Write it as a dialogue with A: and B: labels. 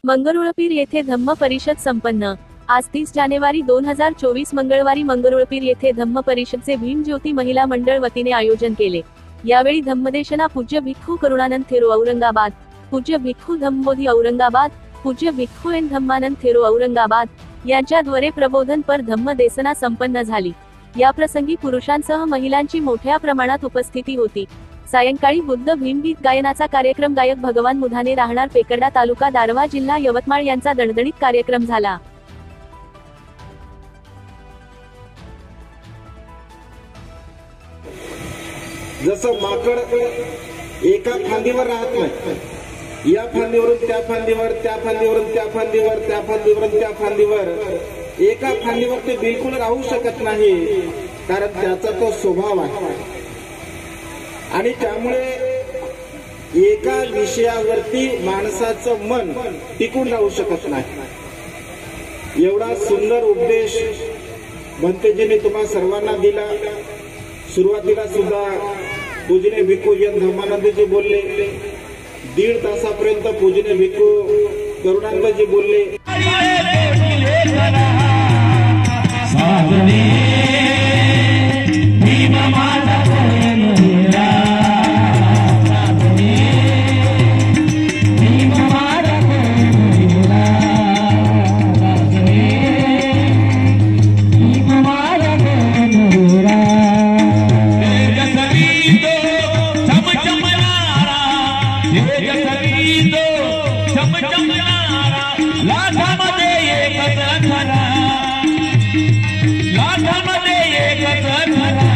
A: मंगरुळपीर येथे धम्म परिषद संपन्न। आज 30 जानेवारी 2024 मंगळवारी मंगरुळपीर येथे धम्म परिषदचे भीम ज्योती महिला मंडळ वतीने आयोजन केले। यावेळी धम्मदेशना पूज्य भिक्खू करुणानंद थेरो औरंगाबाद, पूज्य भिक्खू धम्मबोधी औरंगाबाद, पूज्य भिक्खू एन धम्मानंद थेरो औरंगाबाद यांच्याद्वारे प्रबोधनपर धम्म देसना संपन्न झाली। या प्रसंगी पुरुषांसह महिलांची मोठ्या प्रमाणात उपस्थिती होती। सायंकाळी बुद्ध भीमगीत गायनाचा कार्यक्रम गायक भगवान मुधाने राहणार पेकडा तालुका दारव्हा जिल्हा यवतमाळ यांचा दणदणीत कार्यक्रम झाला।
B: जसं माकड एका फांदीवर राहत नाही, या फांदीवरून त्या फांदीवर, त्या फांदीवरून त्या फांदीवर, त्या फांदीवरून त्या फांदीवर, एका फांदीवर ते बिलकुल राहू शकत नाही, कारण त्याचा तो स्वभाव आहे। आणि त्यामुळे एका विषयावरती माणसाचं मन टिकून राहू शकत नाही। एवढा सुंदर उपदेश भंतेजीने तुम्हा सर्वांना दिला। सुरुवातीला सुद्धा पूजनीय भिक्खू एन धम्मानंदजी बोलले, 1.5 तासापर्यंत पूजनीय भिक्खू करुणानंदजी बोलले।
C: लाठामध्ये एकच खरा, लाठामध्ये एकच खरा।